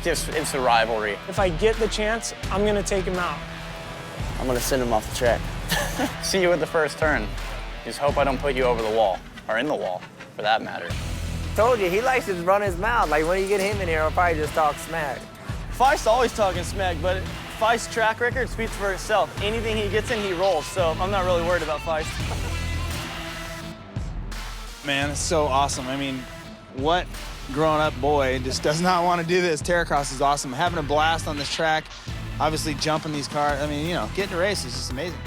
it's a rivalry. If I get the chance, I'm gonna take him out. I'm gonna send him off the track. See you at the first turn. Just hope I don't put you over the wall, or in the wall, for that matter. Told you, he likes to run his mouth. Like, when you get him in here, I'll probably just talk smack. Feist's always talking smack, but Feist's track record speaks for itself. Anything he gets in, he rolls, so I'm not really worried about Feist. Man, it's so awesome. I mean, what grown-up boy just does not want to do this? Terracross is awesome. Having a blast on this track, obviously jumping these cars. I mean, you know, getting to race is just amazing.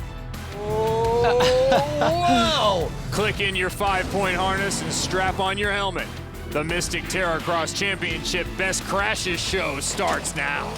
Whoa! Click in your 5-point harness and strap on your helmet. The Mystic Terracross Championship Best Crashes show starts now.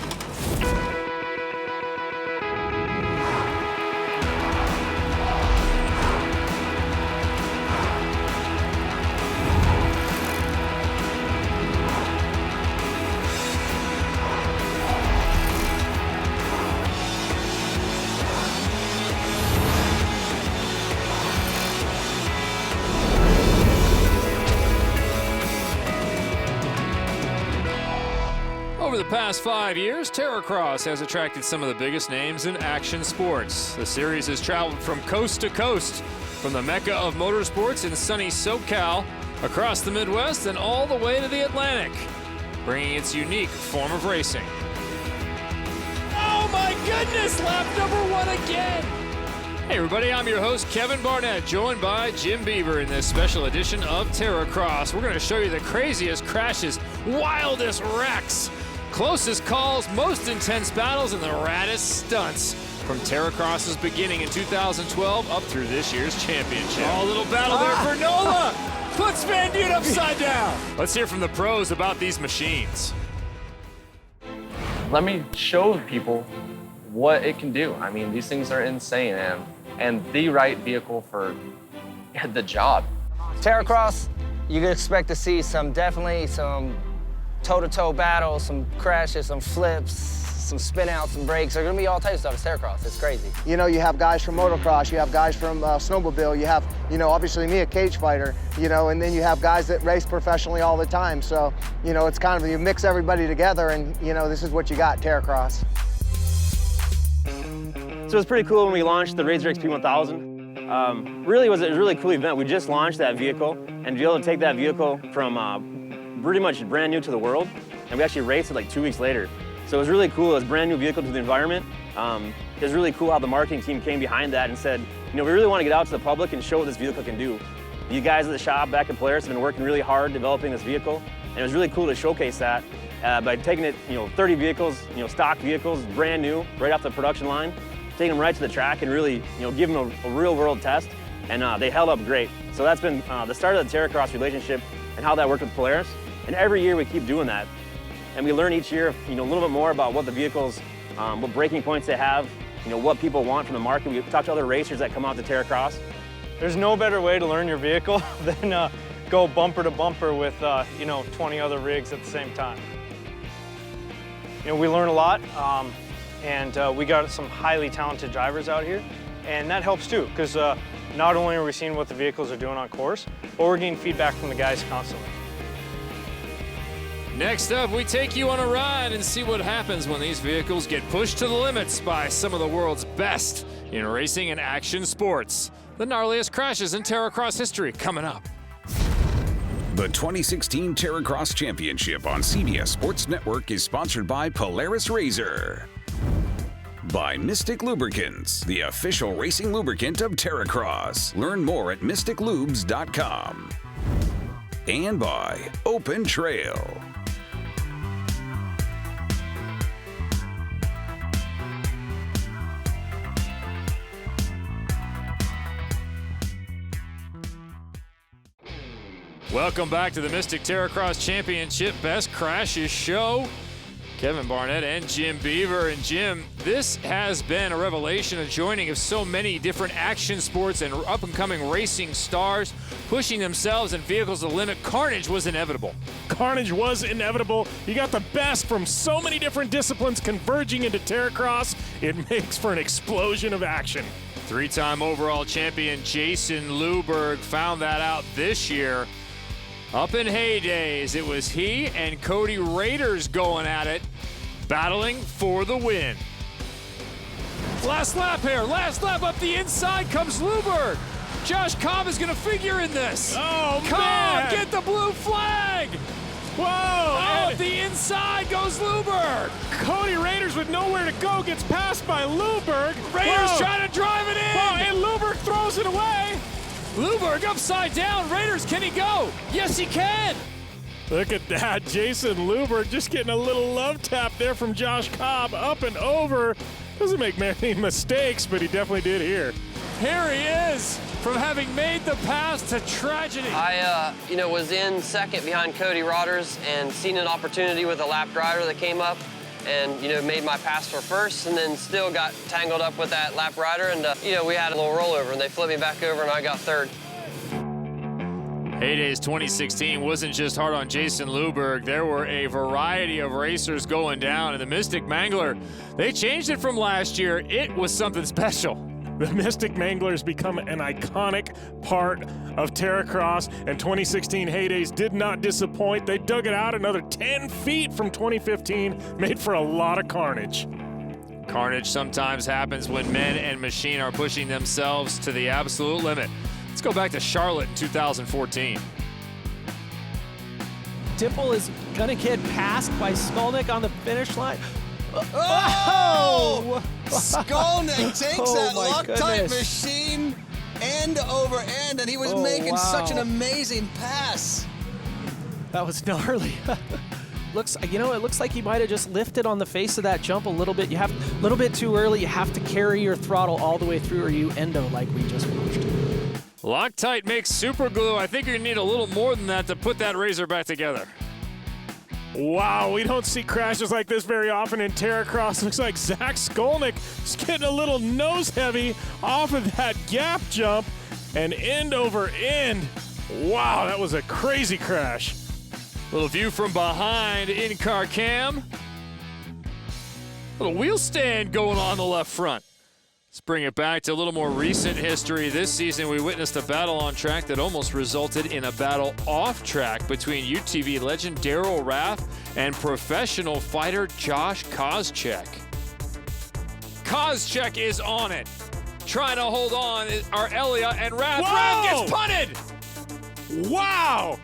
Over the past 5 years, Terracross has attracted some of the biggest names in action sports. The series has traveled from coast to coast, from the mecca of motorsports in sunny SoCal, across the Midwest, and all the way to the Atlantic, bringing its unique form of racing. Oh my goodness, lap number 1 again! Hey everybody, I'm your host Kevin Barnett, joined by Jim Beaver in this special edition of Terracross. We're going to show you the craziest crashes, wildest wrecks, closest calls, most intense battles, and the raddest stunts from Terracross's beginning in 2012 up through this year's championship. Oh, little battle there for Nola! Puts Van Dude upside down! Let's hear from the pros about these machines. Let me show people what it can do. I mean, these things are insane, and the right vehicle for the job. Terracross, you can expect to see definitely some toe-to-toe battles, some crashes, some flips, some spin-outs, some breaks. There's gonna be all types of stuff. It's Terracross, it's crazy. You know, you have guys from motocross, you have guys from snowmobile, you have, you know, obviously me, a cage fighter, you know, and then you have guys that race professionally all the time. So, you know, it's kind of, you mix everybody together and, you know, this is what you got, Terracross. So it was pretty cool when we launched the Razor XP 1000. Really, it was a really cool event. We just launched that vehicle, and to be able to take that vehicle from pretty much brand new to the world, and we actually raced it like 2 weeks later. So it was really cool. It was a brand new vehicle to the environment. It was really cool how the marketing team came behind that and said, you know, we really want to get out to the public and show what this vehicle can do. You guys at the shop back at Polaris have been working really hard developing this vehicle, and it was really cool to showcase that by taking it, you know, 30 vehicles, you know, stock vehicles, brand new, right off the production line, taking them right to the track and really, you know, give them a real world test, and they held up great. So that's been the start of the Terracross relationship and how that worked with Polaris. And every year we keep doing that. And we learn each year, you know, a little bit more about what the vehicles, what breaking points they have, you know, what people want from the market. We talk to other racers that come out to Terracross. There's no better way to learn your vehicle than go bumper to bumper with, you know, 20 other rigs at the same time. You know, we learn a lot, and we got some highly talented drivers out here, and that helps too, because not only are we seeing what the vehicles are doing on course, but we're getting feedback from the guys constantly. Next up, we take you on a ride and see what happens when these vehicles get pushed to the limits by some of the world's best in racing and action sports. The gnarliest crashes in Terracross history coming up. The 2016 Terracross Championship on CBS Sports Network is sponsored by Polaris Razor, by Mystic Lubricants, the official racing lubricant of Terracross. Learn more at mysticlubes.com. And by Open Trail. Welcome back to the Mystic Terracross Championship Best Crashes show. Kevin Barnett and Jim Beaver. And Jim, this has been a revelation, a joining of so many different action sports and up-and-coming racing stars pushing themselves and vehicles to the limit. Carnage was inevitable. Carnage was inevitable. You got the best from so many different disciplines converging into Terracross. It makes for an explosion of action. Three-time overall champion Jason Luberg found that out this year. Up in heydays, it was he and Cody Raiders going at it, battling for the win. Last lap here, last lap up the inside comes Luberg. Josh Cobb is gonna figure in this. Oh, Cobb, man. get the blue flag. Whoa! Oh, And the inside goes Luberg. Cody Raiders with nowhere to go gets passed by Luberg. Raiders Whoa. trying to drive it in. Whoa, and Luberg throws it away. Luberg upside down. Raiders, can he go? Yes, he can. Look at that, Jason Luberg just getting a little love tap there from Josh Cobb, up and over. Doesn't make many mistakes, but he definitely did here. Here he is, from having made the pass to tragedy. I, was in second behind Cody Rodgers and seen an opportunity with a lapped rider that came up and, made my pass for first and then still got tangled up with that lap rider and, we had a little rollover and they flipped me back over and I got third. Heydays 2016 wasn't just hard on Jason Luberg. There were a variety of racers going down, and the Mystic Mangler, they changed it from last year. It was something special. The Mystic Manglers become an iconic part of Terracross, and 2016 Heydays did not disappoint. They dug it out another 10 feet from 2015, made for a lot of carnage. Carnage sometimes happens when men and machine are pushing themselves to the absolute limit. Let's go back to Charlotte in 2014. Dipple is gonna get passed by Skolnick on the finish line. Oh! Skolnick takes Oh, that my Loctite goodness. machine end over end, and he was making such an amazing pass. That was gnarly. It looks like he might have just lifted on the face of that jump a little bit. You have a little bit too early. You have to carry your throttle all the way through, or you endo like we just watched. Loctite makes super glue. I think you need a little more than that to put that razor back together. Wow, we don't see crashes like this very often in Terracross. Looks like Zach Skolnick is getting a little nose heavy off of that gap jump and end over end. Wow, that was a crazy crash. Little view from behind in-car cam. Little wheel stand going on the left front. Let's bring it back to a little more recent history. This season, we witnessed a battle on track that almost resulted in a battle off track between UTV legend Daryl Rath and professional fighter Josh Koscheck. Koscheck is on it. Trying to hold on are Elia and Rath. Whoa! Rath gets punted! Wow!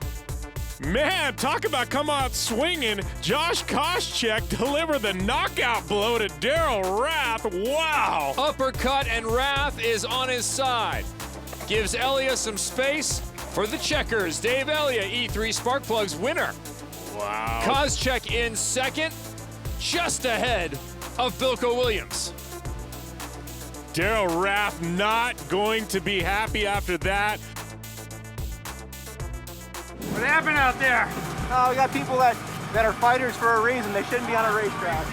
Man, talk about come out swinging. Josh Koscheck delivered the knockout blow to Daryl Rath. Wow! Uppercut, and Rath is on his side. Gives Elia some space for the checkers. Dave Elia, E3 Sparkplugs winner. Wow. Koscheck in second, just ahead of Bilko Williams. Daryl Rath not going to be happy after that. What happened out there? Oh, we got people that are fighters for a reason. They shouldn't be on a racetrack.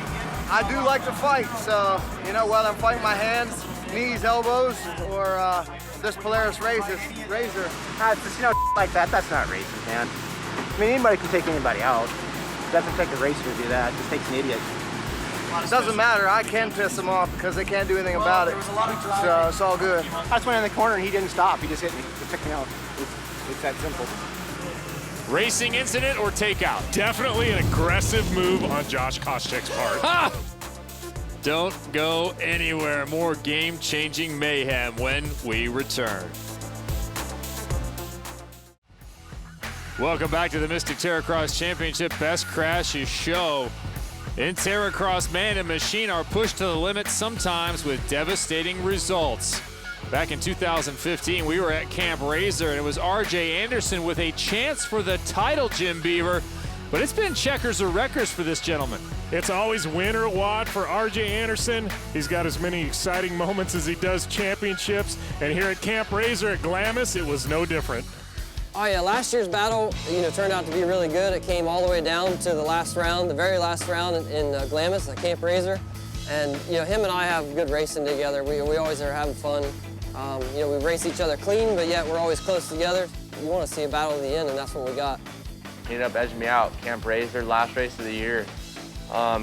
I do like to fight, so, whether I'm fighting my hands, knees, elbows, or this Polaris razor. It's just, like that. That's not racing, man. I mean, anybody can take anybody out. It doesn't take a racer to do that. It just takes an idiot. It doesn't matter. I can piss them off because they can't do anything about it. So it's all good. I just went in the corner and he didn't stop. He just hit me. He picked me out. It's that simple. Racing incident or takeout? Definitely an aggressive move on Josh Koscheck's part. Ha! Don't go anywhere. More game-changing mayhem when we return. Welcome back to the Mystic Terracross Championship Best Crashes Show. In Terracross, man and machine are pushed to the limit, sometimes with devastating results. Back in 2015, we were at Camp Razor, and it was RJ Anderson with a chance for the title, Jim Beaver. But it's been checkers or wreckers for this gentleman. It's always win or what for RJ Anderson. He's got as many exciting moments as he does championships. And here at Camp Razor at Glamis, it was no different. Oh yeah, last year's battle, turned out to be really good. It came all the way down to the last round, the very last round in Glamis at Camp Razor. And him and I have good racing together. We always are having fun. We race each other clean, but yet we're always close together. You want to see a battle to the end, and that's what we got. He ended up edging me out, Camp Razor, last race of the year.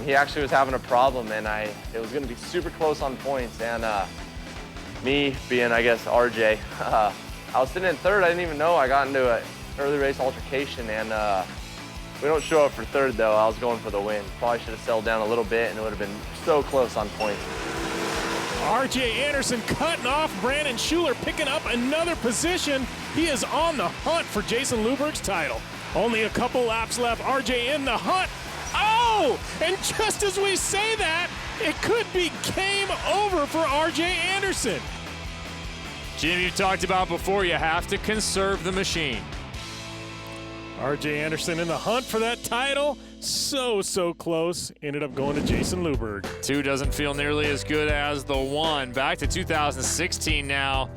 He actually was having a problem, and it was going to be super close on points. And me being, I guess, RJ, I was sitting in third. I didn't even know I got into early race altercation, and we don't show up for third though. I was going for the win. Probably should have settled down a little bit, and it would have been so close on points. R.J. Anderson cutting off Brandon Schuler, picking up another position. He is on the hunt for Jason Luberg's title. Only a couple laps left. R.J. in the hunt. Oh, and just as we say that, it could be game over for R.J. Anderson. Jim, you talked about before, you have to conserve the machine. R.J. Anderson in the hunt for that title. So close. Ended up going to Jason Luberg. 2 doesn't feel nearly as good as the 1. Back to 2016 now,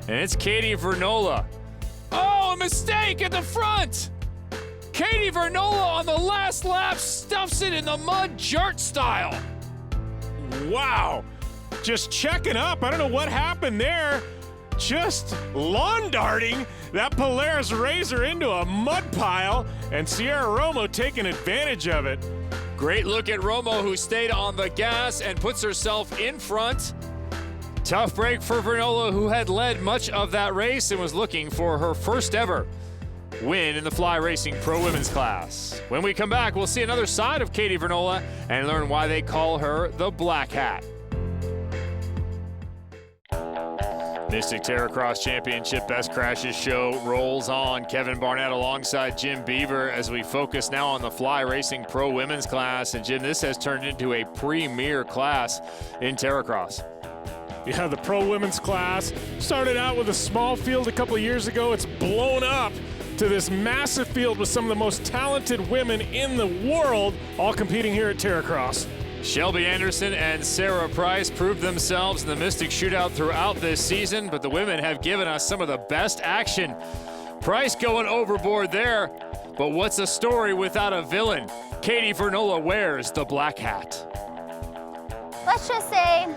and it's Katie Vernola. Oh, a mistake at the front! Katie Vernola on the last lap stuffs it in the mud Jart style. Wow. Just checking up. I don't know what happened there. Just lawn darting that Polaris Razor into a mud pile, and Sierra Romo taking advantage of it. Great look at Romo, who stayed on the gas and puts herself in front. Tough break for Vernola, who had led much of that race and was looking for her first ever win in the Fly Racing Pro Women's class. When we come back, we'll see another side of Katie Vernola and learn why they call her the Black Hat. Mystic Terracross Championship Best Crashes show rolls on. Kevin Barnett alongside Jim Beaver as we focus now on the Fly Racing Pro Women's class. And Jim, this has turned into a premier class in Terracross. Yeah, the Pro Women's class started out with a small field a couple of years ago. It's blown up to this massive field with some of the most talented women in the world, all competing here at Terracross. Shelby Anderson and Sarah Price proved themselves in the Mystic Shootout throughout this season, but the women have given us some of the best action. Price going overboard there, but what's a story without a villain? Katie Vernola wears the black hat. Let's just say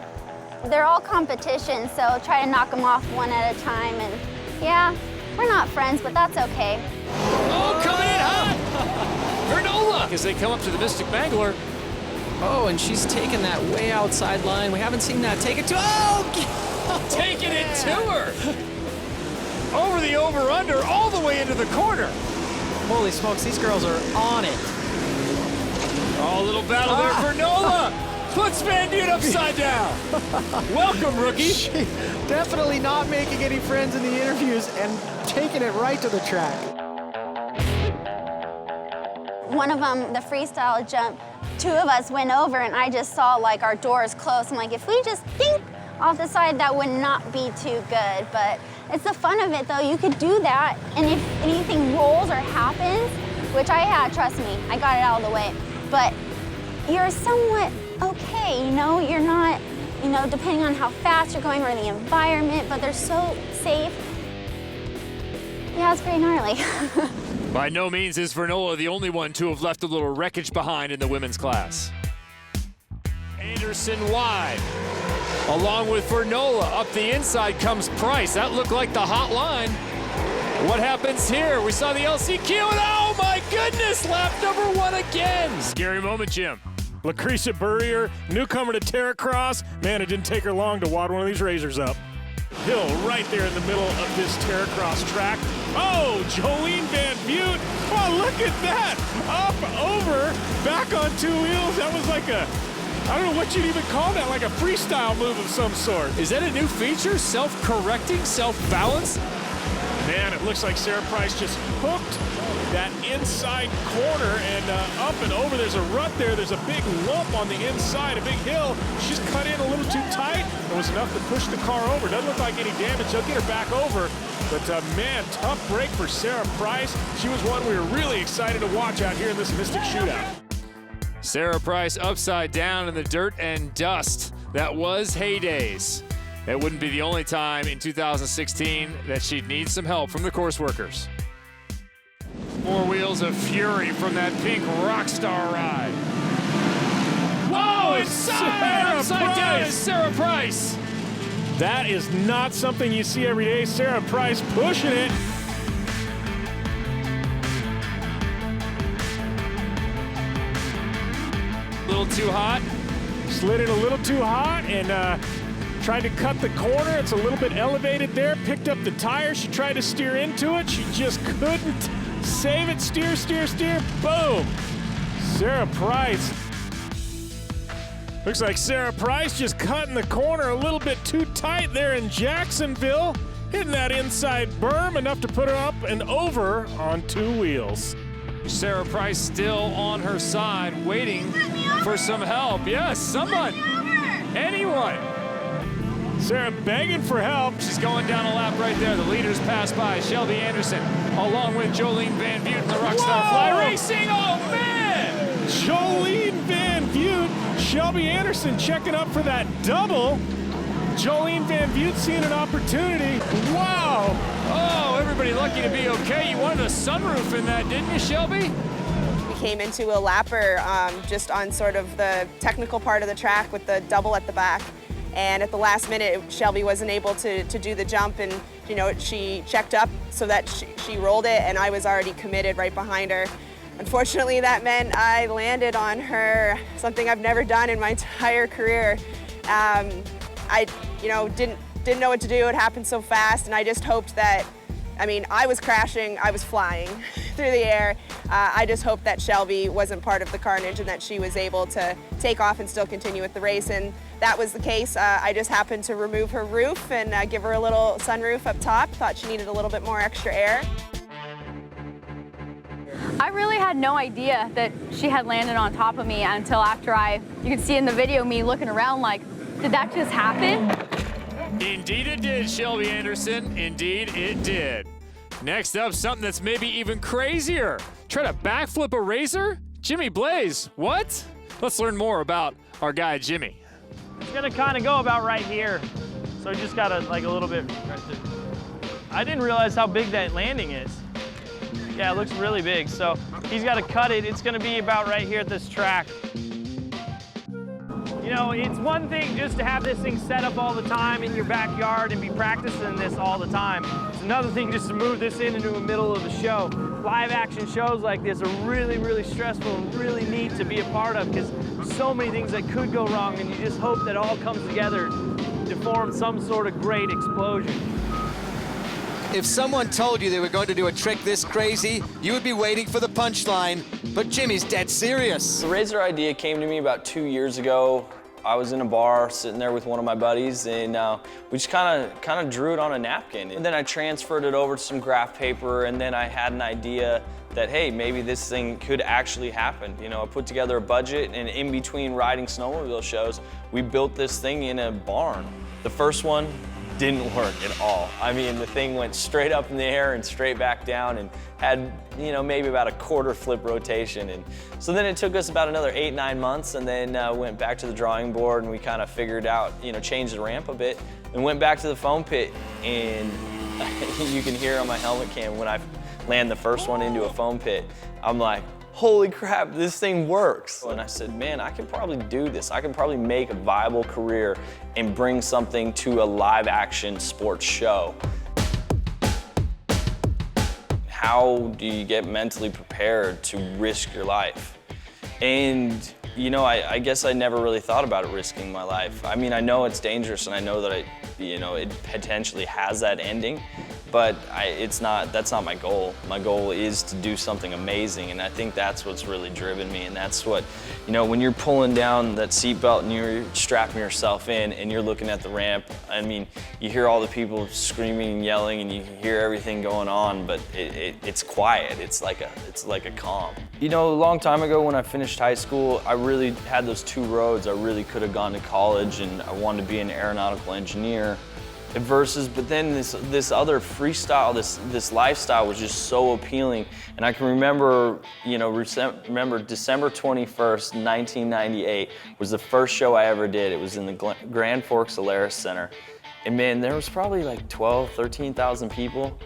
they're all competition, so try to knock them off one at a time. And yeah, we're not friends, but that's okay. Oh, coming in hot! Vernola! As they come up to the Mystic Mangler. Oh, and she's taking that way outside line. We haven't seen that. Take it to, oh! Taking it to her! Over the over-under, all the way into the corner. Holy smokes, these girls are on it. Oh, little battle there for Vernola! Puts Van Dude upside down. Welcome, rookie. She definitely not making any friends in the interviews and taking it right to the track. One of them, the freestyle jump, 2 of us went over and I just saw like our doors close. I'm like, if we just think off the side, that would not be too good. But it's the fun of it though. You could do that, and if anything rolls or happens, which I had, trust me, I got it out of the way. But you're somewhat okay, you know? You're not, you know, depending on how fast you're going or the environment, but they're so safe. Yeah, it's pretty gnarly. By no means is Vernola the only one to have left a little wreckage behind in the women's class. Anderson wide. Along with Vernola, up the inside comes Price. That looked like the hot line. What happens here? We saw the LCQ, and oh my goodness, lap number 1 again. Scary moment, Jim. Lucretia Burrier, newcomer to Terracross. Man, it didn't take her long to wad one of these razors up. Hill right there in the middle of this Terracross track. Oh, Jolene Van Butte. Oh, look at that. Up, over, back on 2 wheels. That was like a, I don't know what you'd even call that, like a freestyle move of some sort. Is that a new feature? Self-correcting, self-balance? Man, it looks like Sarah Price just hooked that inside corner and up and over. There's a rut there. There's a big lump on the inside, a big hill. She's cut in a little too tight. It was enough to push the car over. Doesn't look like any damage. They'll get her back over. But man, tough break for Sarah Price. She was one we were really excited to watch out here in this Mystic Shootout. Sarah Price upside down in the dirt and dust. That was heydays. It wouldn't be the only time in 2016 that she'd need some help from the course workers. 4 wheels of fury from that pink Rockstar ride. Whoa, inside! Upside down is Sarah Price. That is not something you see every day. Sarah Price pushing it. A little too hot. Slid it a little too hot, and Tried to cut the corner. It's a little bit elevated there. Picked up the tire. She tried to steer into it. She just couldn't save it. Steer, steer, steer. Boom. Sarah Price. Looks like Sarah Price just cutting the corner a little bit too tight there in Jacksonville. Hitting that inside berm enough to put her up and over on 2 wheels. Sarah Price still on her side, waiting for some help. Yes, someone, anyone. Sarah begging for help. She's going down a lap right there. The leaders pass by. Shelby Anderson, along with Jolene Van Buren, the Rockstar Fly Racing. Oh, man! Jolene Van Buren. Shelby Anderson checking up for that double. Jolene Van Buren seeing an opportunity. Wow! Oh, everybody lucky to be okay. You wanted a sunroof in that, didn't you, Shelby? We came into a lapper just on sort of the technical part of the track with the double at the back. And at the last minute, Shelby wasn't able to do the jump, and you know, she checked up so that she rolled it, and I was already committed right behind her. Unfortunately, that meant I landed on her, something I've never done in my entire career. I didn't know what to do. It happened so fast, and I just hoped that, I mean, I was crashing, I was flying through the air. I just hoped that Shelby wasn't part of the carnage and that she was able to take off and still continue with the race, and that was the case. I just happened to remove her roof and give her a little sunroof up top. Thought she needed a little bit more extra air. I really had no idea that she had landed on top of me until after you could see in the video me looking around like, did that just happen? Indeed it did, Shelby Anderson. Indeed it did. Next up, something that's maybe even crazier. Try to backflip a razor? Jimmy Blaze, what? Let's learn more about our guy, Jimmy. It's gonna kind of go about right here. So you just gotta like a little bit right there. I didn't realize how big that landing is. Yeah, it looks really big. So he's gotta cut it. It's gonna be about right here at this track. You know, it's one thing just to have this thing set up all the time in your backyard and be practicing this all the time. It's another thing just to move this into the middle of the show. Live action shows like this are really, really stressful and really neat to be a part of because so many things that could go wrong, and you just hope that all comes together to form some sort of great explosion. If someone told you they were going to do a trick this crazy, you would be waiting for the punchline, but Jimmy's dead serious. The razor idea came to me about 2 years ago. I was in a bar sitting there with one of my buddies, and we just kind of drew it on a napkin. And then I transferred it over to some graph paper, and then I had an idea that, hey, maybe this thing could actually happen. You know, I put together a budget, and in between riding snowmobile shows, we built this thing in a barn. The first one didn't work at all. I mean, the thing went straight up in the air and straight back down and had, you know, maybe about a quarter flip rotation. And so then it took us about another 8-9 months, and then went back to the drawing board, and we kind of figured out, you know, changed the ramp a bit and went back to the foam pit. And you can hear on my helmet cam when I land the first one into a foam pit, I'm like, holy crap, this thing works. And I said, man, I could probably do this. I could probably make a viable career and bring something to a live action sports show. How do you get mentally prepared to risk your life? And you know, I guess I never really thought about it risking my life. I mean, I know it's dangerous, and I know that it potentially has that ending, but that's not my goal. My goal is to do something amazing, and I think that's what's really driven me, and that's what, you know, when you're pulling down that seatbelt and you're strapping yourself in and you're looking at the ramp, I mean, you hear all the people screaming and yelling, and you hear everything going on, but it's quiet. It's like a calm. You know, a long time ago when I finished high school, I really had those two roads. I really could have gone to college, and I wanted to be an aeronautical engineer. But then this other freestyle, this lifestyle was just so appealing. And I can remember, you know, remember December 21st, 1998 was the first show I ever did. It was in the Grand Forks Alaris Center. And man, there was probably like 13,000 people.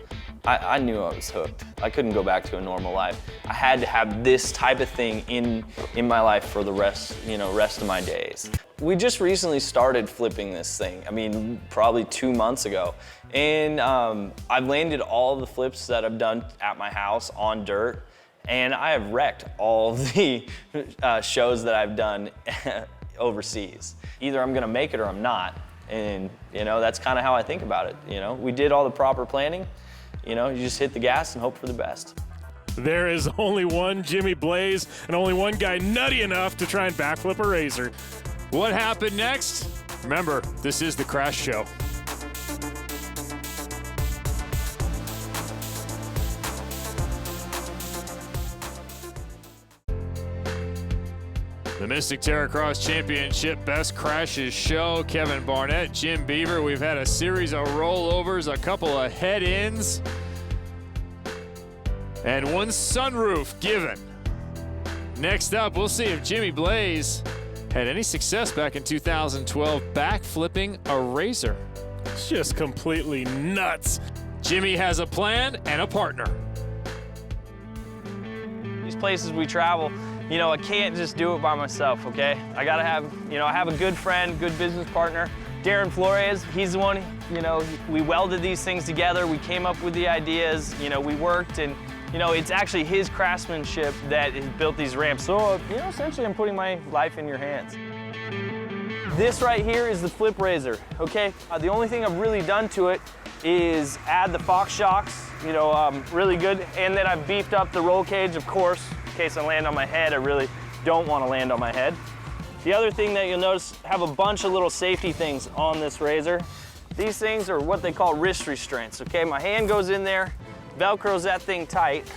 I knew I was hooked. I couldn't go back to a normal life. I had to have this type of thing in my life for the rest of my days. We just recently started flipping this thing. I mean, probably 2 months ago. And I've landed all the flips that I've done at my house on dirt, and I have wrecked all the shows that I've done overseas. Either I'm gonna make it or I'm not. And, you know, that's kind of how I think about it. You know, we did all the proper planning. You know, you just hit the gas and hope for the best. There is only one Jimmy Blaze and only one guy nutty enough to try and backflip a Razor. What happened next? Remember, this is the Crash Show. The Mystic Terracross Championship Best Crashes Show. Kevin Barnett, Jim Beaver. We've had a series of rollovers, a couple of head-ins, and one sunroof given. Next up, we'll see if Jimmy Blaze had any success back in 2012 backflipping a Razor. It's just completely nuts. Jimmy has a plan and a partner. These places we travel, you know, I can't just do it by myself, okay? I gotta have, you know, I have a good friend, good business partner. Darren Flores, he's the one, you know, we welded these things together. We came up with the ideas, you know, we worked, and, you know, it's actually his craftsmanship that has built these ramps. So, you know, essentially I'm putting my life in your hands. This right here is the flip Razor, okay? The only thing I've really done to it is add the Fox shocks, you know, really good, and then I've beefed up the roll cage, of course, in case I land on my head. I really don't want to land on my head. The other thing that you'll notice, have a bunch of little safety things on this Razor. These things are what they call wrist restraints, okay? My hand goes in there, Velcros that thing tight,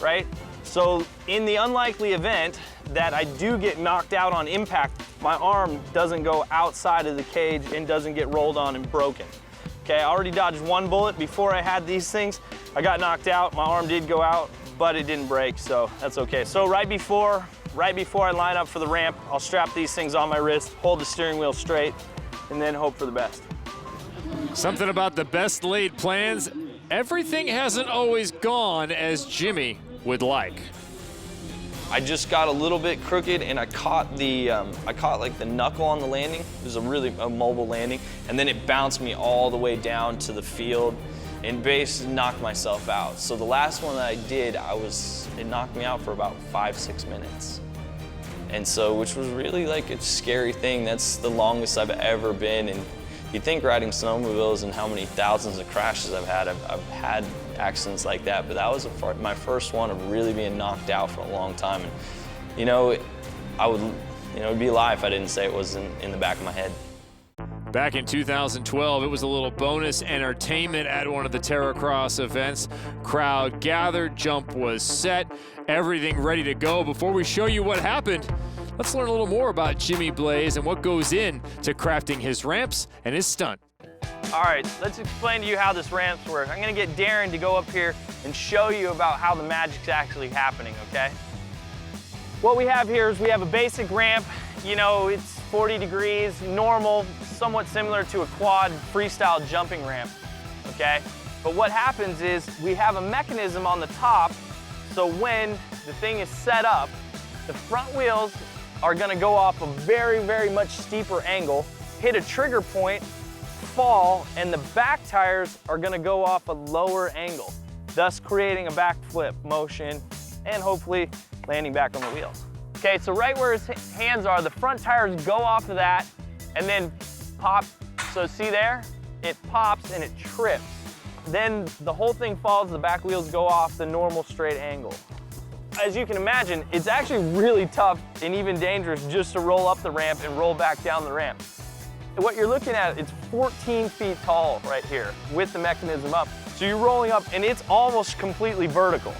right? So in the unlikely event that I do get knocked out on impact, my arm doesn't go outside of the cage and doesn't get rolled on and broken. Okay, I already dodged one bullet before I had these things. I got knocked out, my arm did go out, but it didn't break, so that's okay. So right before I line up for the ramp, I'll strap these things on my wrist, hold the steering wheel straight, and then hope for the best. Something about the best laid plans. Everything hasn't always gone as Jimmy would like. I just got a little bit crooked, and I caught like the knuckle on the landing. It was a mobile landing, and then it bounced me all the way down to the field and basically knocked myself out. So the last one that I did, it knocked me out for about 5-6 minutes. And so, which was really like a scary thing. That's the longest I've ever been. And you think riding snowmobiles and how many thousands of crashes I've had accidents like that, but that was my first one of really being knocked out for a long time. And, you know, it'd be a lie if I didn't say it was in the back of my head. Back in 2012, it was a little bonus entertainment at one of the Terracross events. Crowd gathered, jump was set, everything ready to go. Before we show you what happened, let's learn a little more about Jimmy Blaze and what goes into crafting his ramps and his stunt. All right, let's explain to you how this ramps work. I'm gonna get Darren to go up here and show you about how the magic's actually happening, okay? What we have here is we have a basic ramp. You know, it's 40 degrees, normal, somewhat similar to a quad freestyle jumping ramp, okay? But what happens is we have a mechanism on the top, so when the thing is set up, the front wheels are gonna go off a very, very much steeper angle, hit a trigger point, fall, and the back tires are gonna go off a lower angle, thus creating a backflip motion and hopefully landing back on the wheels. Okay, so right where his hands are, the front tires go off of that and then pop. So see there? It pops and it trips. Then the whole thing falls, the back wheels go off the normal straight angle. As you can imagine, it's actually really tough and even dangerous just to roll up the ramp and roll back down the ramp. What you're looking at, it's 14 feet tall right here with the mechanism up. So you're rolling up and it's almost completely vertical.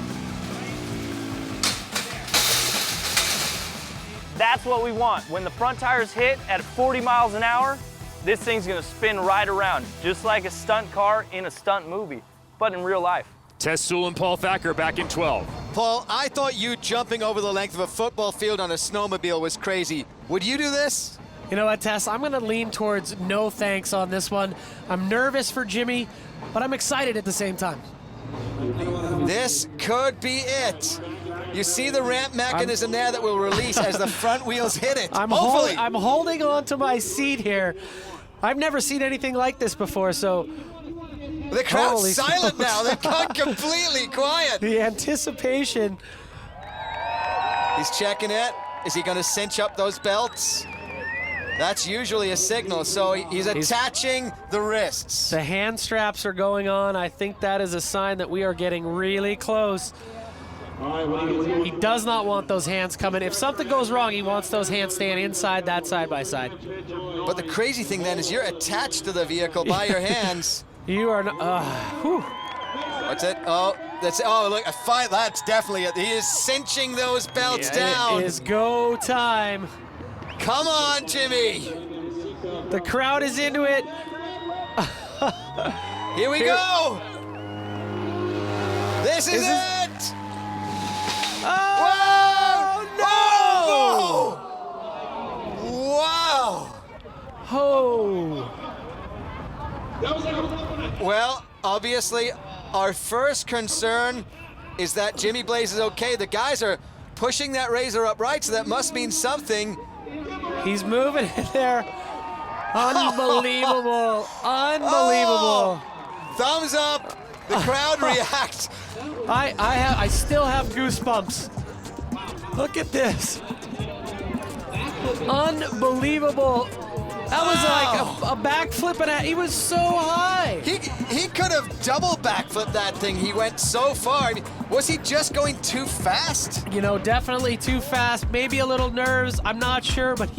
That's what we want. When the front tires hit at 40 miles an hour, this thing's gonna spin right around, just like a stunt car in a stunt movie, but in real life. Tess Sewell and Paul Thacker back in 12. Paul, I thought you jumping over the length of a football field on a snowmobile was crazy. Would you do this? You know what, Tess? I'm going to lean towards no thanks on this one. I'm nervous for Jimmy, but I'm excited at the same time. This could be it. You see the ramp mechanism there that will release as the front wheels hit it. I'm holding on to my seat here. I've never seen anything like this before, so... The crowd's silent now. They've gone completely quiet. The anticipation. He's checking it. Is he going to cinch up those belts? That's usually a signal, so he's attaching the wrists. The hand straps are going on. I think that is a sign that we are getting really close. He does not want those hands coming. If something goes wrong, he wants those hands staying inside that side by side. But the crazy thing then is you're attached to the vehicle by your hands. You are not, What's it? Oh, look, a fight. That's definitely it. He is cinching those belts down. It is go time. Come on, Jimmy. The crowd is into it. Here we go. This is it. Oh, no! Wow. Oh. Well, obviously, our first concern is that Jimmy Blaze is okay. The guys are pushing that Razor upright, so that must mean something. He's moving in there. Unbelievable. Unbelievable. Oh, thumbs up. The crowd reacts. I still have goosebumps. Look at this. Unbelievable. That was like a backflip, and he was so high. He could have double backflipped that thing. He went so far. I mean, was he just going too fast? You know, definitely too fast. Maybe a little nerves. I'm not sure, but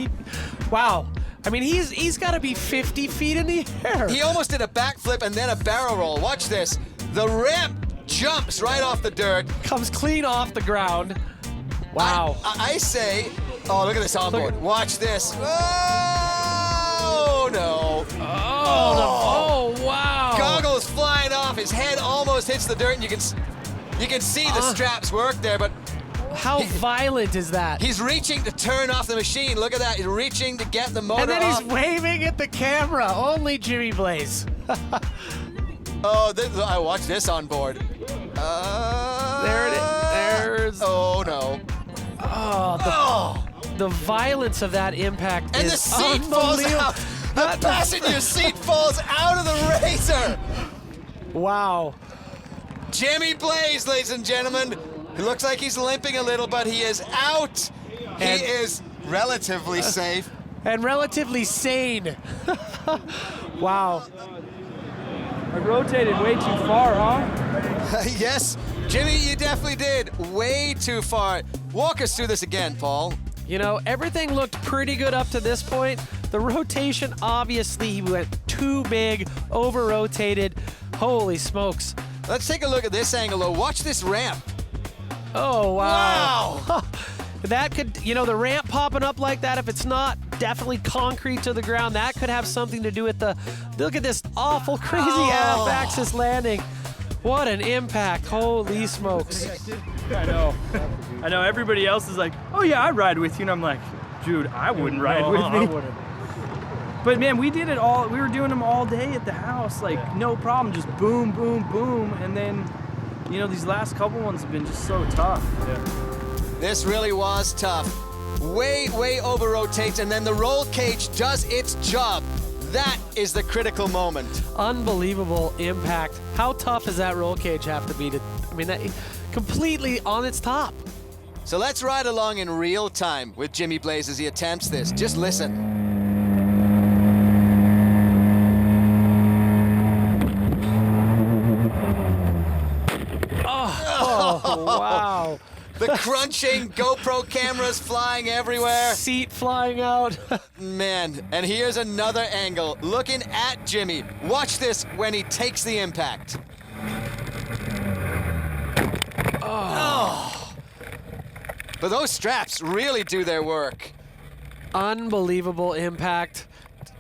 wow. I mean, he's got to be 50 feet in the air. He almost did a backflip and then a barrel roll. Watch this. The ramp jumps right off the dirt. Comes clean off the ground. Wow. I say, oh, look at this onboard. Watch this. Oh, no. Oh, wow. Goggles flying off. His head almost hits the dirt, and you can see the straps work there, but how violent is that? He's reaching to turn off the machine. Look at that. He's reaching to get the motor off. And then he's waving at the camera. Only Jimmy Blaze. Oh, I watched this on board. There it is. There's. Oh, no. Oh, the violence of that impact and is the seat unbelievable. falls out. The passenger seat falls out of the Razor. Wow. Jimmy Blaze, ladies and gentlemen. He looks like he's limping a little, but he is out. He is relatively safe. And relatively sane. Wow. I rotated way too far, huh? Yes, Jimmy, you definitely did. Way too far. Walk us through this again, Paul. You know, everything looked pretty good up to this point. The rotation, obviously, he went too big, over-rotated. Holy smokes. Let's take a look at this angle, though. Watch this ramp. Oh, wow. Wow. That could, you know, the ramp popping up like that, if it's not definitely concrete to the ground, that could have something to do with look at this awful, crazy half-axis landing. What an impact. Holy smokes. I know. Everybody else is like, oh yeah, I'd ride with you. And I'm like, dude, I wouldn't ride with me. I wouldn't. But man, we did it all. We were doing them all day at the house. Like, no problem. Just boom, boom, boom. And then, you know, these last couple ones have been just so tough. Yeah. This really was tough. Way over rotates, and then the roll cage does its job. That is the critical moment. Unbelievable impact. How tough does that roll cage have to be that completely on its top? So let's ride along in real time with Jimmy Blaze as he attempts this. Just listen. Oh, wow. The crunching, GoPro cameras flying everywhere. Seat flying out. Man, and here's another angle, looking at Jimmy. Watch this when he takes the impact. Oh. But those straps really do their work. Unbelievable impact.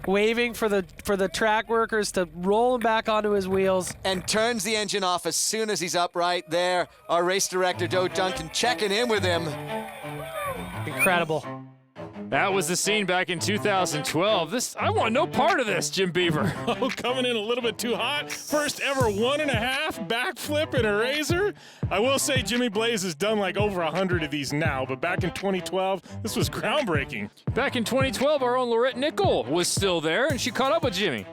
Waving for the track workers to roll him back onto his wheels. And turns the engine off as soon as he's up right there. Our race director, Joe Duncan, checking in with him. Incredible. That was the scene back in 2012. I want no part of this, Jim Beaver. Oh, coming in a little bit too hot. First ever 1.5 backflip in a Razor. I will say Jimmy Blaze has done like over 100 of these now, but back in 2012, this was groundbreaking. Back in 2012, our own Lorette Nickel was still there, and she caught up with Jimmy.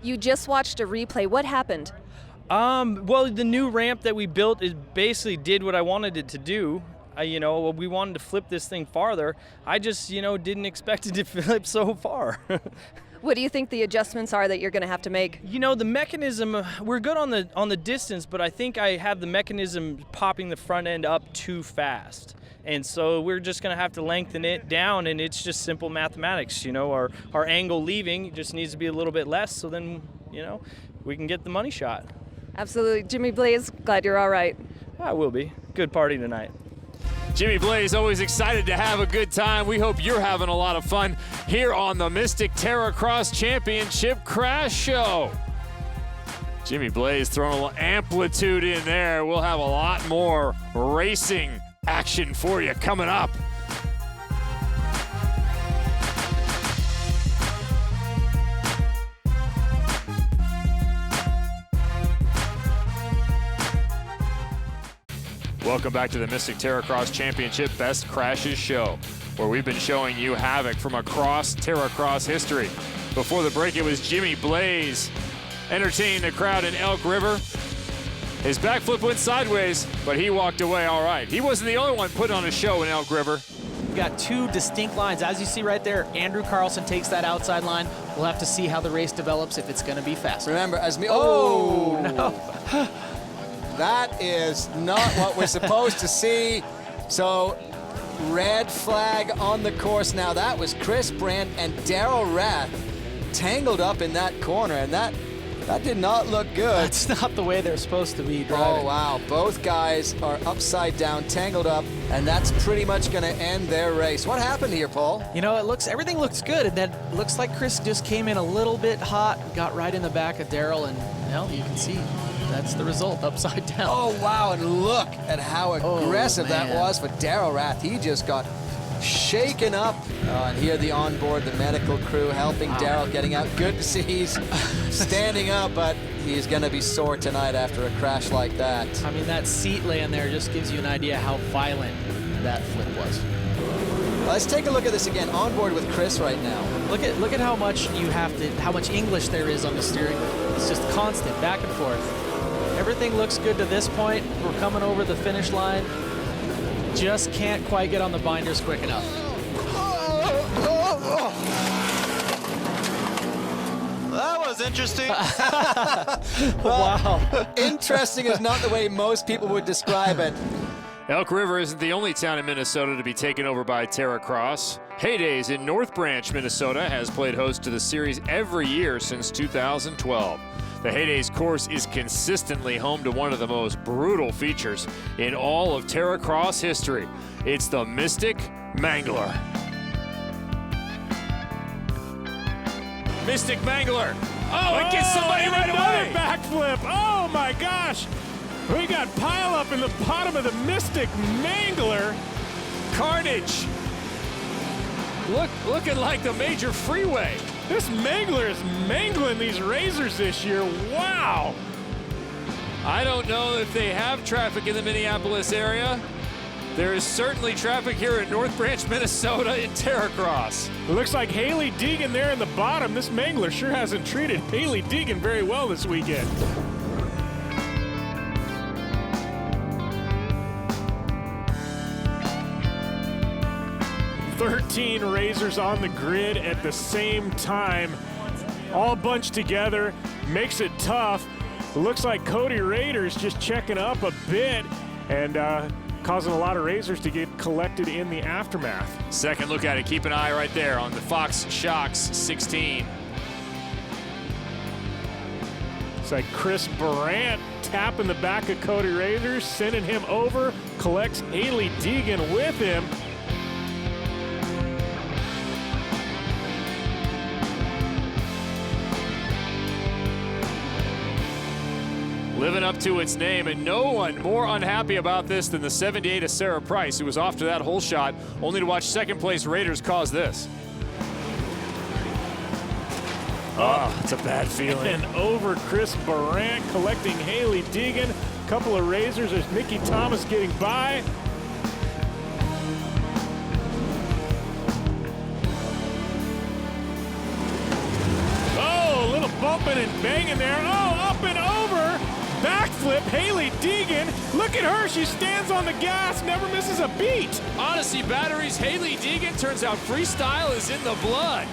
You just watched a replay. What happened? Well, the new ramp that we built basically did what I wanted it to do. you know, we wanted to flip this thing farther. I just, you know, didn't expect it to flip so far. What do you think the adjustments are that you're going to have to make? You know, the mechanism, we're good on the distance, but I think I have the mechanism popping the front end up too fast. And so we're just going to have to lengthen it down, and it's just simple mathematics. You know, our angle leaving just needs to be a little bit less, so then, you know, we can get the money shot. Absolutely. Jimmy Blaze, glad you're all right. I will be. Good party tonight. Jimmy Blaze, always excited to have a good time. We hope you're having a lot of fun here on the Mystic Terracross Championship Crash Show. Jimmy Blaze throwing a little amplitude in there. We'll have a lot more racing action for you coming up. Welcome back to the Mystic Terracross Championship Best Crashes Show, where we've been showing you havoc from across Terracross history. Before the break, it was Jimmy Blaze entertaining the crowd in Elk River. His backflip went sideways, but he walked away all right. He wasn't the only one putting on a show in Elk River. We've got two distinct lines. As you see right there, Andrew Carlson takes that outside line. We'll have to see how the race develops, if it's going to be fast. Remember, Oh, no. That is not what we're supposed to see. So, red flag on the course now. That was Chris Brandt and Daryl Rath tangled up in that corner, and that did not look good. That's not the way they're supposed to be driving. Oh, wow. Both guys are upside down, tangled up, and that's pretty much going to end their race. What happened here, Paul? You know, everything looks good, and then looks like Chris just came in a little bit hot, got right in the back of Daryl, and now you can see that's the result, upside down. Oh, wow, and look at how aggressive that man. was for Daryl Rath. He just got shaken up. And here the onboard, the medical crew helping Daryl getting out. Good to see he's standing up, but he's going to be sore tonight after a crash like that. I mean, that seat laying there just gives you an idea how violent that flip was. Let's take a look at this again. Onboard with Chris right now. Look at how much how much English there is on the steering wheel. It's just constant, back and forth. Everything looks good to this point. We're coming over the finish line. Just can't quite get on the binders quick enough. That was interesting. Wow. Interesting is not the way most people would describe it. Elk River isn't the only town in Minnesota to be taken over by Terracross. Heydays in North Branch, Minnesota has played host to the series every year since 2012. The Heydays course is consistently home to one of the most brutal features in all of Terracross history. It's the Mystic Mangler. Mystic Mangler. Oh, it gets somebody right away. Backflip. Oh my gosh. We got pile up in the bottom of the Mystic Mangler. Carnage. Looking like the major freeway. This Mangler is mangling these Razors this year. Wow. I don't know if they have traffic in the Minneapolis area. There is certainly traffic here in North Branch, Minnesota in Terracross. It looks like Haley Deegan there in the bottom. This Mangler sure hasn't treated Haley Deegan very well this weekend. Thirteen Razors on the grid at the same time, all bunched together, makes it tough. It looks like Cody Rader's just checking up a bit and causing a lot of Razors to get collected in the aftermath. Second look at it, keep an eye right there on the Terracross16. It's like Chris Brandt tapping the back of Cody Rader, sending him over, collects Haley Deegan with him. Living up to its name, and no one more unhappy about this than the 78 of Sarah Price, who was off to that hole shot, only to watch second place Raiders cause this. Oh, it's a bad feeling. And over Chris Brandt, collecting Haley Deegan. Couple of Razors, there's Mickey Thomas getting by. Oh, a little bumping and banging there. Oh, up and over. backflip. Haley Deegan, look at her. She stands on the gas, never misses a beat. Odyssey Batteries, Haley Deegan. Turns out freestyle is in the blood.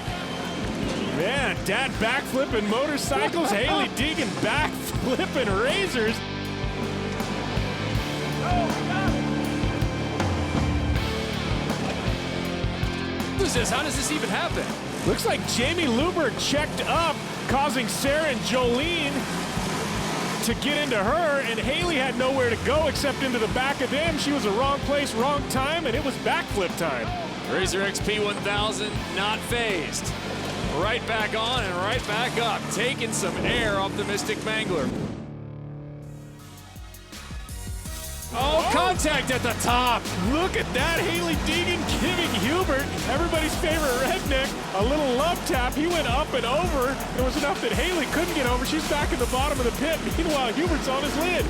Man, dad backflipping motorcycles. Haley Deegan backflipping razors. Who's this? How does this even happen? Looks like Jamie Luber checked up, causing Sarah and Jolene to get into her, and Haley had nowhere to go except into the back of them. She was the wrong place, wrong time, and it was backflip time. Razor XP 1000 not phased. Right back on and right back up, taking some air off the Mystic Mangler. Oh, contact at the top. Look at that, Haley Deegan giving Hubert, everybody's favorite redneck, a little love tap. He went up and over. It was enough that Haley couldn't get over. She's back at the bottom of the pit. Meanwhile, Hubert's on his lid.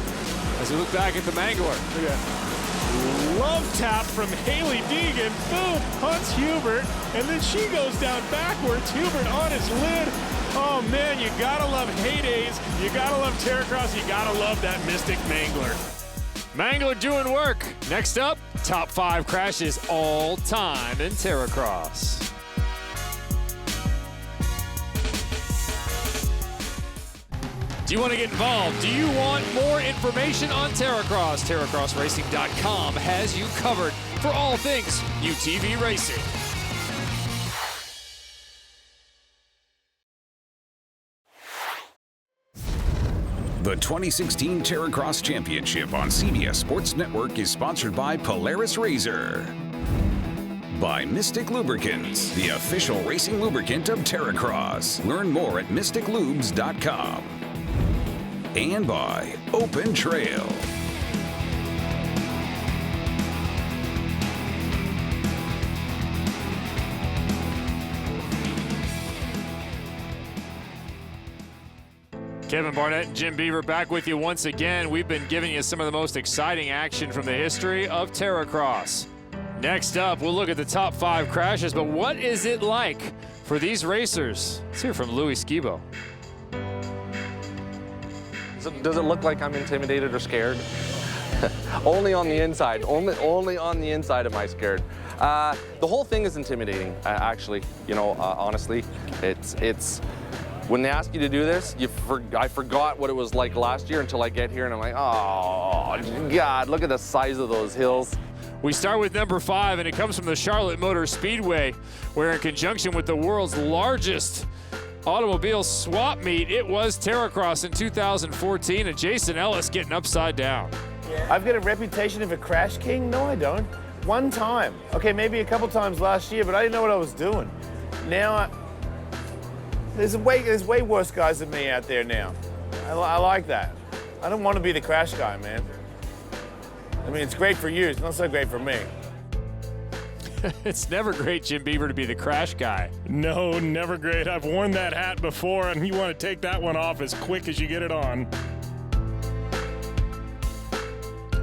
As we look back at the Mangler. Look at that. Love tap from Haley Deegan. Boom, punts Hubert, and then she goes down backwards. Hubert on his lid. Oh man, you gotta love heydays. You gotta love Terracross. You gotta love that Mystic Mangler. Mangler doing work. Next up, top 5 crashes all time in Terracross. Do you want to get involved? Do you want more information on Terracross? Terracrossracing.com has you covered for all things UTV racing. The 2016 Terracross Championship on CBS Sports Network is sponsored by Polaris Razor, by Mystic Lubricants, the official racing lubricant of Terracross. Learn more at mysticlubes.com. And by Open Trail. Kevin Barnett and Jim Beaver back with you once again. We've been giving you some of the most exciting action from the history of Terracross. Next up, we'll look at the top 5 crashes, but what is it like for these racers? Let's hear from Louis Skibo. Does it look like I'm intimidated or scared? Only on the inside. Only on the inside am I scared. The whole thing is intimidating, actually. You know, honestly, it's when they ask you to do this, I forgot what it was like last year until I get here, and I'm like, oh God, look at the size of those hills. We start with number 5, and it comes from the Charlotte Motor Speedway, where in conjunction with the world's largest automobile swap meet, it was Terracross in 2014, and Jason Ellis getting upside down. I've got a reputation of a crash king? No, I don't. One time. Okay, maybe a couple times last year, but I didn't know what I was doing. Now, there's way worse guys than me out there now. I like that. I don't want to be the crash guy, man. I mean, it's great for you. It's not so great for me. It's never great, Jim Beaver, to be the crash guy. No, never great. I've worn that hat before, and you want to take that one off as quick as you get it on.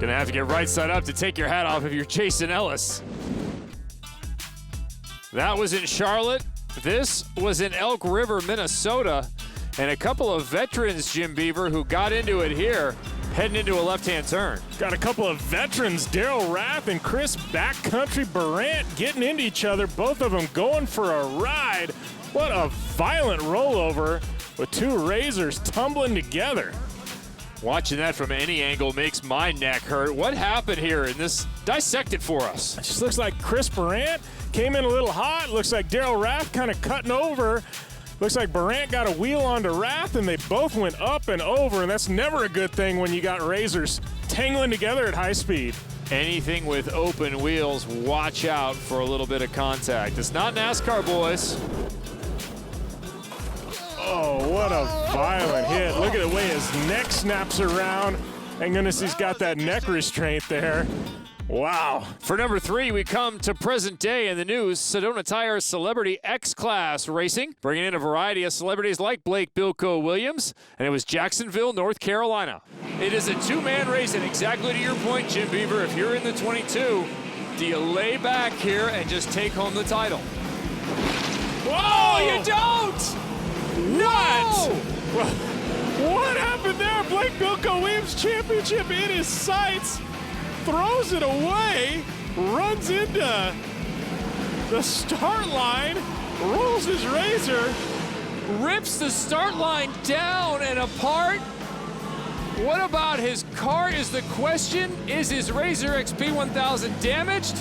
Gonna have to get right side up to take your hat off if you're Jason Ellis. That was in Charlotte. This was in Elk River, Minnesota. And a couple of veterans, Jim Beaver, who got into it here, heading into a left-hand turn. Got a couple of veterans, Daryl Rath and Chris Backcountry Barant, getting into each other, both of them going for a ride. What a violent rollover with 2 razors tumbling together. Watching that from any angle makes my neck hurt. What happened here in this? Dissect it for us. It just looks like Chris Barant came in a little hot. Looks like Daryl Rath kind of cutting over. Looks like Barant got a wheel onto Rath, and they both went up and over, and that's never a good thing when you got razors tangling together at high speed. Anything with open wheels, watch out for a little bit of contact. It's not NASCAR, boys. Oh, what a violent hit. Look at the way his neck snaps around. Thank goodness he's got that neck restraint there. Wow. For number 3, we come to present day in the news. Sedona Tire Celebrity X-Class Racing, bringing in a variety of celebrities like Blake Bilko Williams, and it was Jacksonville, North Carolina. It is a 2-man race, and exactly to your point, Jim Beaver, if you're in the 22, do you lay back here and just take home the title? Whoa! You don't! What? What happened there? Blake Bilko Williams championship in his sights, throws it away, runs into the start line, rolls his Razor, rips the start line down and apart. What about his car is the question. Is his Razor XP 1000 damaged?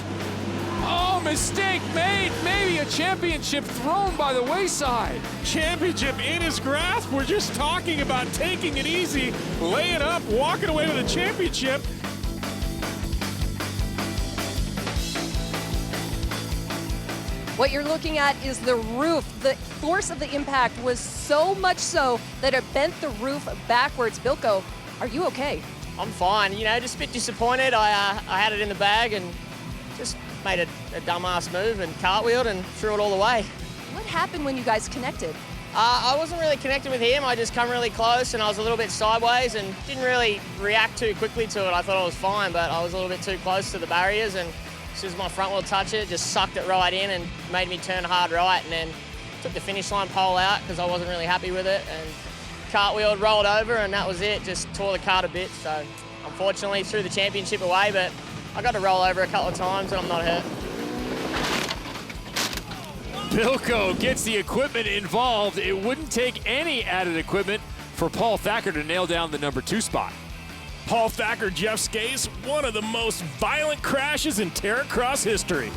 Oh, mistake made. Maybe a championship thrown by the wayside. Championship in his grasp. We're just talking about taking it easy, laying up, walking away with a championship. What you're looking at is the roof. The force of the impact was so much so that it bent the roof backwards. Bilko, are you okay? I'm fine. You know, just a bit disappointed. I had it in the bag and just made a dumbass move and cartwheeled and threw it all the way. What happened when you guys connected? I wasn't really connecting with him. I just come really close and I was a little bit sideways and didn't really react too quickly to it. I thought I was fine, but I was a little bit too close to the barriers, and as soon as my front wheel touched it, just sucked it right in and made me turn hard right, and then took the finish line pole out because I wasn't really happy with it, and cartwheeled, rolled over, and that was it. Just tore the car to bits. So unfortunately threw the championship away, but I got to roll over a couple of times and I'm not hurt. Bilko gets the equipment involved. It wouldn't take any added equipment for Paul Thacker to nail down the number 2 spot. Paul Thacker, Jeff Skase, one of the most violent crashes in Terracross history.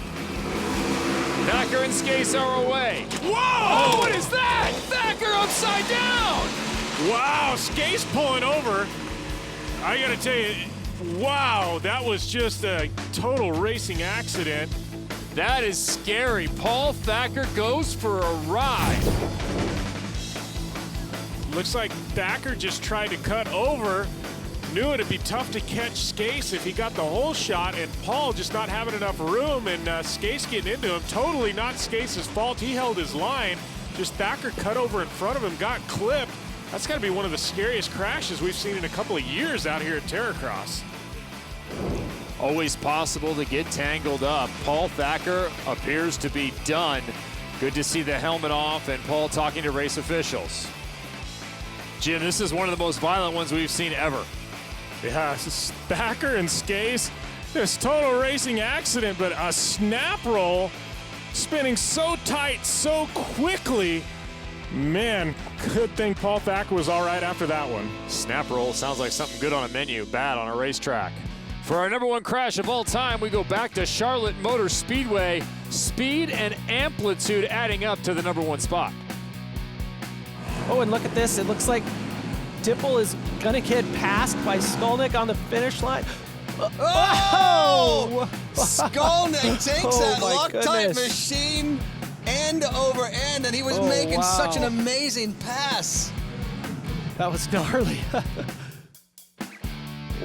Thacker and Skase are away. Whoa! Oh, what is that? Thacker upside down! Wow, Skase pulling over. I gotta tell you, wow, that was just a total racing accident. That is scary. Paul Thacker goes for a ride. Looks like Thacker just tried to cut over. Knew it'd be tough to catch Skase if he got the whole shot, and Paul just not having enough room, and Skase getting into him. Totally not Skase's fault. He held his line. Just Thacker cut over in front of him, got clipped. That's got to be one of the scariest crashes we've seen in a couple of years out here at Terracross. Always possible to get tangled up. Paul Thacker appears to be done. Good to see the helmet off and Paul talking to race officials. Jim, this is one of the most violent ones we've seen ever. Yeah, Thacker and Skase, this total racing accident, but a snap roll spinning so tight, so quickly. Man, good thing Paul Thacker was all right after that one. Snap roll sounds like something good on a menu, bad on a racetrack. For our number 1 crash of all time, we go back to Charlotte Motor Speedway. Speed and amplitude adding up to the number 1 spot. Oh, and look at this. It looks like Dipple is going to get passed by Skolnick on the finish line. Oh! Skolnick takes Oh, that my Loctite goodness. machine end over end, and he was making such an amazing pass. That was gnarly.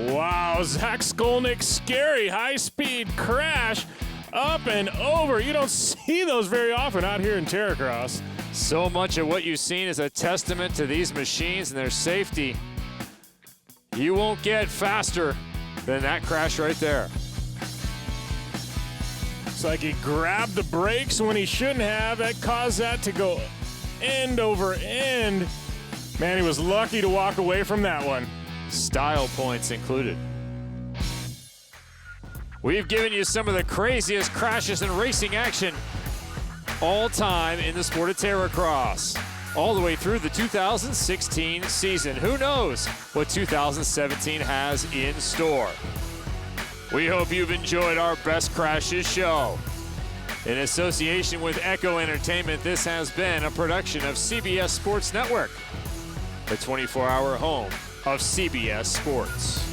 Wow, Zach Skolnick, scary high-speed crash up and over. You don't see those very often out here in Terracross. So much of what you've seen is a testament to these machines and their safety. You won't get faster than that crash right there. It's like he grabbed the brakes when he shouldn't have. That caused that to go end over end. Man, he was lucky to walk away from that one. Style points included. We've given you some of the craziest crashes in racing action all time in the sport of Terracross, all the way through the 2016 season. Who knows what 2017 has in store? We hope you've enjoyed our Best Crashes show. In association with Echo Entertainment, this has been a production of CBS Sports Network, the 24-hour home of CBS Sports.